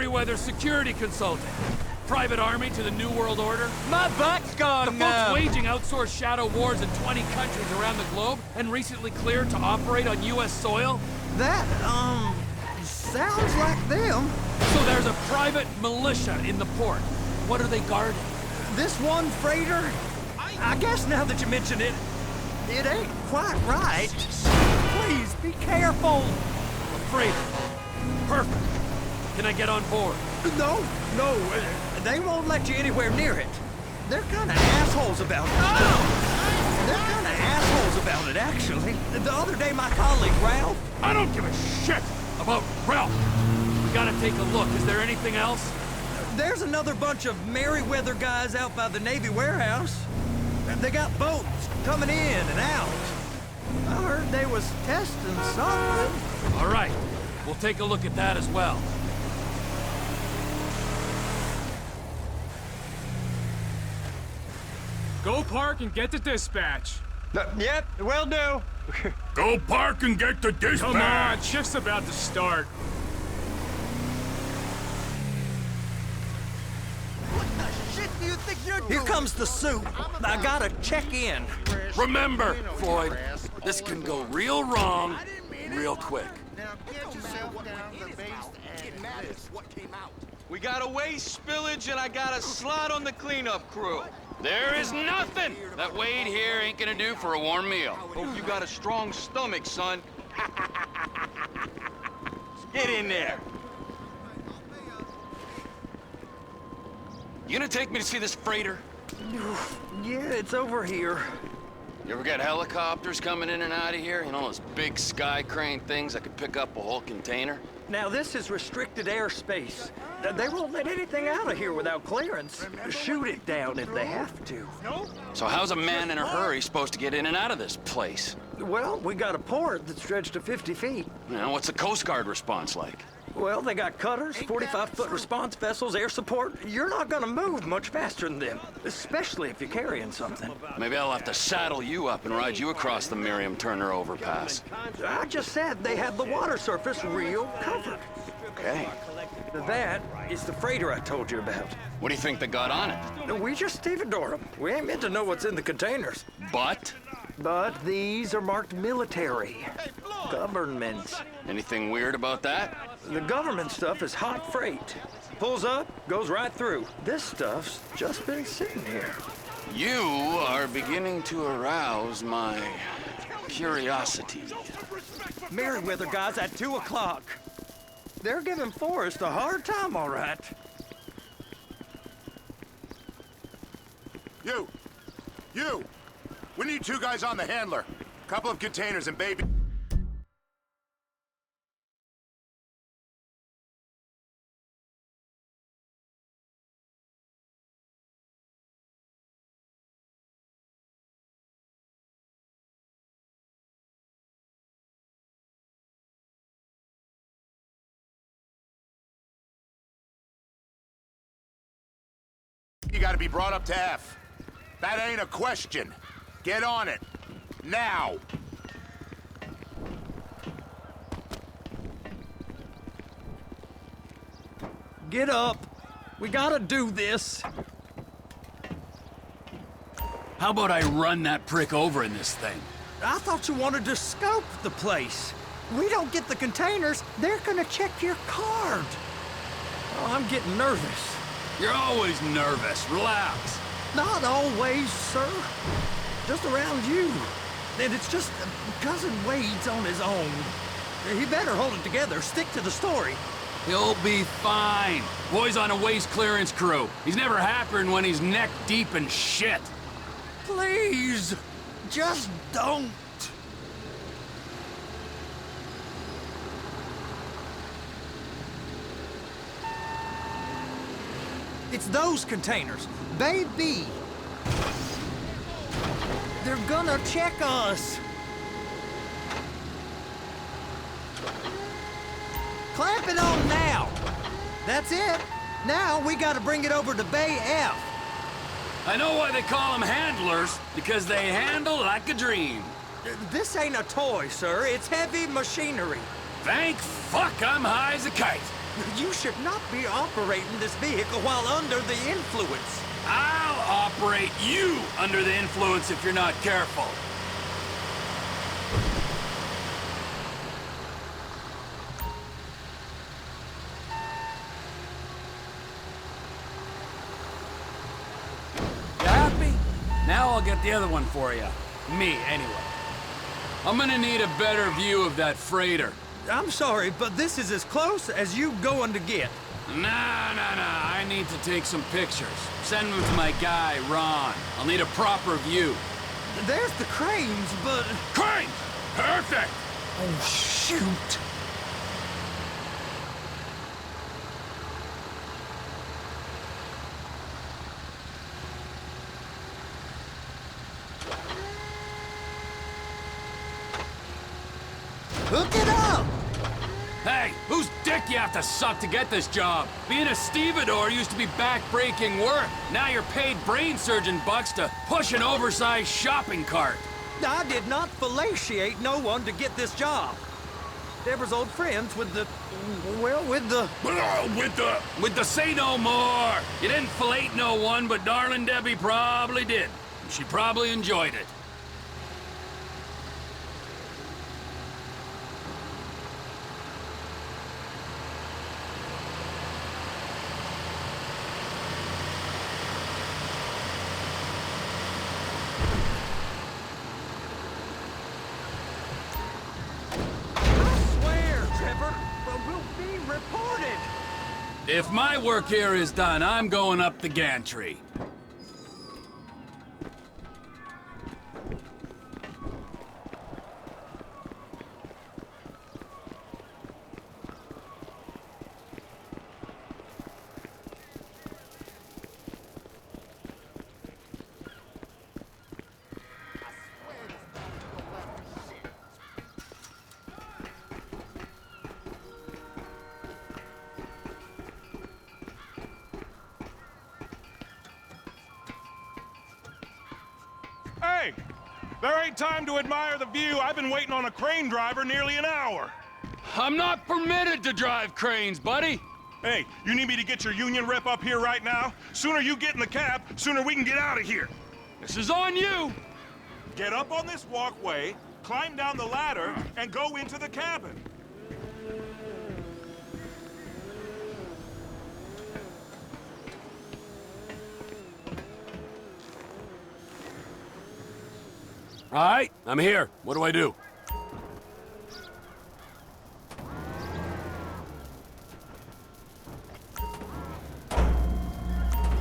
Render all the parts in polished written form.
Merryweather security consultant. Private army to the New World Order. My butt's gone The folks waging outsourced shadow wars in 20 countries around the globe and recently cleared to operate on U.S. soil. That, sounds like them. So there's a private militia in the port. What are they guarding? This one freighter? I guess now that you mention it, it ain't quite right. Please, be careful. A freighter. Perfect. Can I get on board? No, they won't let you anywhere near it. They're kinda assholes about it. They're kinda assholes about it, actually. The other day, my colleague, Ralph... I don't give a shit about Ralph. We gotta take a look. Is there anything else? There's another bunch of Merryweather guys out by the Navy warehouse. They got boats coming in and out. I heard they was testing something. All right. We'll take a look at that as well. Go park and get the dispatch. Yep, will do. Go park and get the dispatch. Come on, shift's about to start. What the shit do you think you're doing? Here comes the soup. I gotta check in. Remember, Floyd, this can go real wrong real quick. Now get yourself down to the base and this what came out. We got a waste spillage and I got a slot on the cleanup crew. There is nothing that Wade here ain't gonna do for a warm meal. Hope you got a strong stomach, son. Get in there. You gonna take me to see this freighter? Yeah, it's over here. You ever got helicopters coming in and out of here? You know, those big sky crane things that could pick up a whole container? Now, this is restricted airspace. They won't let anything out of here without clearance. Shoot it down if they have to. So how's a man in a hurry supposed to get in and out of this place? Well, we got a port that's stretched to 50 feet. You know, what's the Coast Guard response like? Well, they got cutters, 45-foot response vessels, air support. You're not gonna move much faster than them, especially if you're carrying something. Maybe I'll have to saddle you up and ride you across the Miriam Turner overpass. I just said they had the water surface real covered. Okay. That is the freighter I told you about. What do you think they got on it? We just stevedore them. We ain't meant to know what's in the containers. But? But these are marked military. Government. Anything weird about that? The government stuff is hot freight. Pulls up, goes right through. This stuff's just been sitting here. You are beginning to arouse my curiosity. Merryweather guys at 2 o'clock. They're giving Forrest a hard time, all right. You! We need 2 guys on the handler. Couple of containers and baby... You gotta be brought up to F. That ain't a question. Get on it. Now! Get up. We gotta do this. How about I run that prick over in this thing? I thought you wanted to scope the place. We don't get the containers, they're gonna check your card. Oh, I'm getting nervous. You're always nervous. Relax. Not always, sir. Just around you. And it's just Cousin Wade's on his own. He better hold it together, stick to the story. He'll be fine. Boy's on a waste clearance crew. He's never happier than when he's neck deep in shit. Please, just don't. It's those containers. Baby. They're gonna check us. Clamp it on now. That's it. Now we gotta bring it over to Bay F. I know why they call them handlers, because they handle like a dream. This ain't a toy, sir. It's heavy machinery. Thank fuck I'm high as a kite. You should not be operating this vehicle while under the influence. I'll operate you under the influence if you're not careful. You happy? Now I'll get the other one for you. Me, anyway. I'm gonna need a better view of that freighter. I'm sorry, but this is as close as you going to get. Nah. I need to take some pictures. Send them to my guy, Ron. I'll need a proper view. There's the cranes, but... Crane! Perfect! Oh, shoot! Hook it up! Hey, whose dick you have to suck to get this job? Being a stevedore used to be back-breaking work. Now you're paid brain surgeon bucks to push an oversized shopping cart. I did not fellatiate no one to get this job. Deborah's old friends with the... well, with the... With the say no more. You didn't fillet no one, but darling Debbie probably did. She probably enjoyed it. If my work here is done, I'm going up the gantry. Hey! There ain't time to admire the view. I've been waiting on a crane driver nearly an hour. I'm not permitted to drive cranes, buddy. Hey, you need me to get your union rep up here right now? Sooner you get in the cab, sooner we can get out of here. This is on you. Get up on this walkway, climb down the ladder, and go into the cabin. All right, I'm here. What do I do?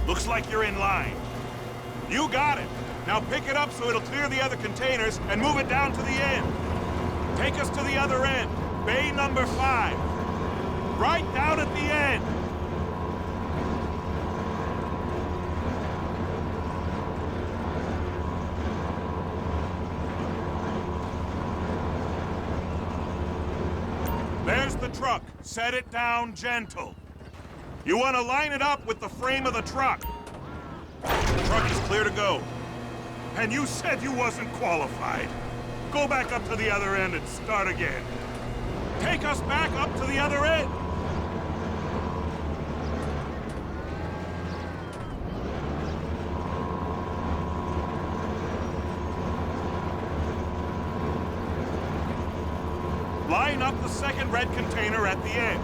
Looks like you're in line. You got it. Now pick it up so it'll clear the other containers and move it down to the end. Take us to the other end, bay number 5. Right down at the end. There's the truck. Set it down gentle. You want to line it up with the frame of the truck. The truck is clear to go. And you said you wasn't qualified. Go back up to the other end and start again. Take us back up to the other end. Line up the second red container at the end.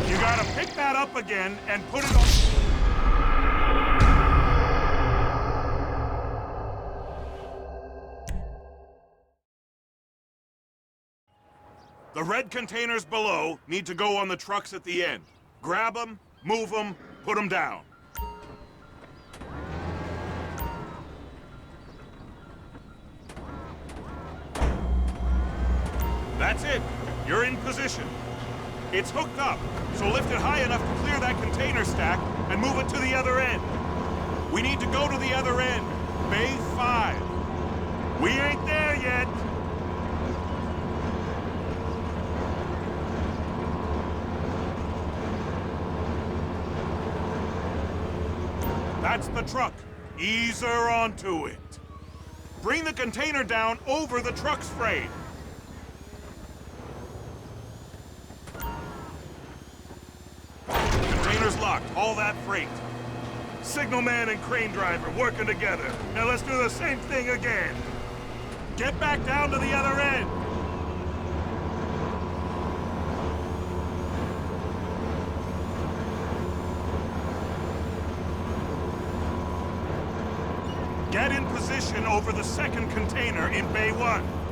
You gotta pick that up again and put it on... The red containers below need to go on the trucks at the end. Grab them, move them, put them down. That's it. You're in position. It's hooked up, so lift it high enough to clear that container stack and move it to the other end. We need to go to the other end. Bay 5. We ain't there yet. That's the truck. Ease her onto it. Bring the container down over the truck's frame. Container's locked. All that freight. Signalman and crane driver working together. Now let's do the same thing again. Get back down to the other end. Get in position over the second container in Bay 1.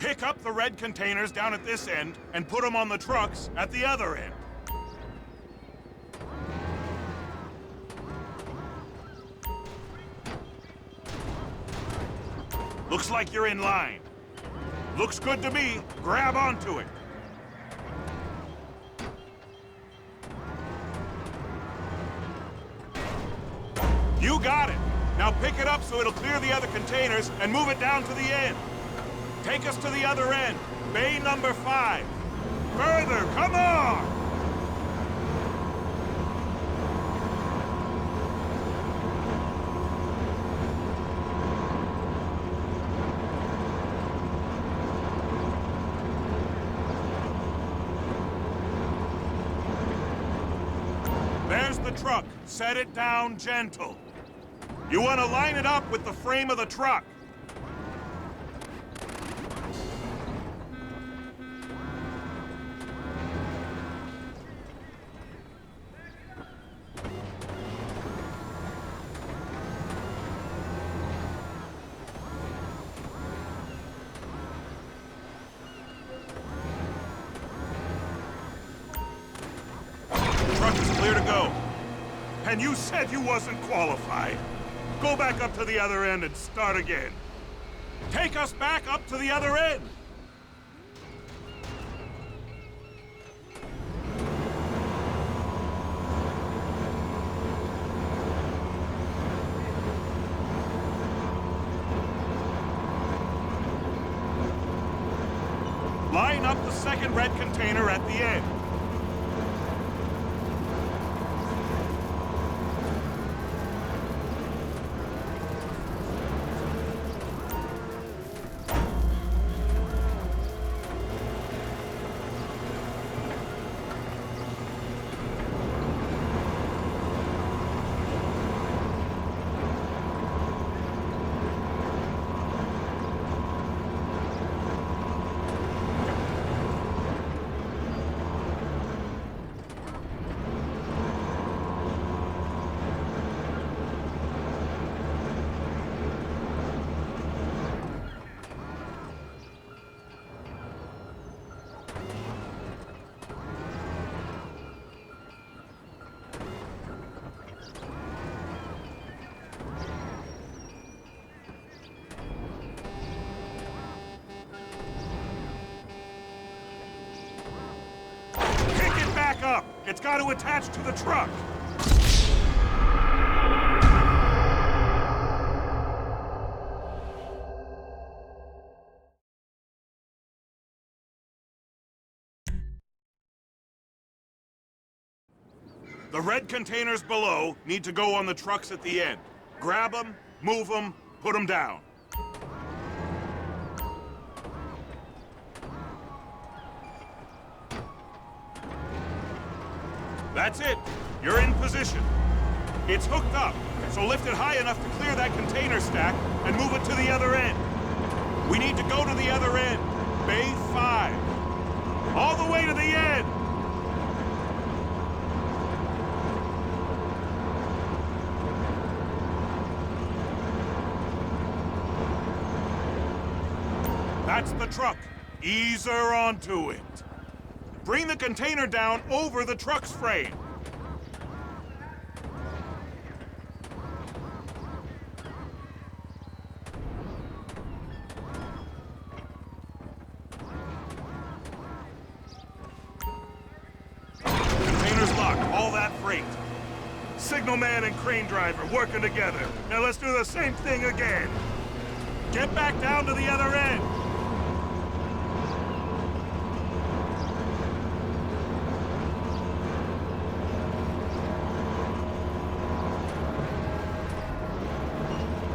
Pick up the red containers down at this end and put them on the trucks at the other end. Looks like you're in line. Looks good to me. Grab onto it. You got it. Now pick it up so it'll clear the other containers and move it down to the end. Take us to the other end. Bay number 5. Further, come on! There's the truck. Set it down gentle. You want to line it up with the frame of the truck. Clear to go. And you said you wasn't qualified. Go back up to the other end and start again. Take us back up to the other end. Line up the second red container at the end. It's got to attach to the truck. The red containers below need to go on the trucks at the end. Grab them, move them, put them down. That's it. You're in position. It's hooked up, so lift it high enough to clear that container stack and move it to the other end. We need to go to the other end. Bay 5. All the way to the end. That's the truck. Ease her onto it. Bring the container down over the truck's frame. Container's locked, all that freight. Signalman and crane driver working together. Now let's do the same thing again. Get back down to the other end.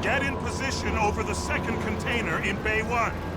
Get in position over the second container in Bay 1.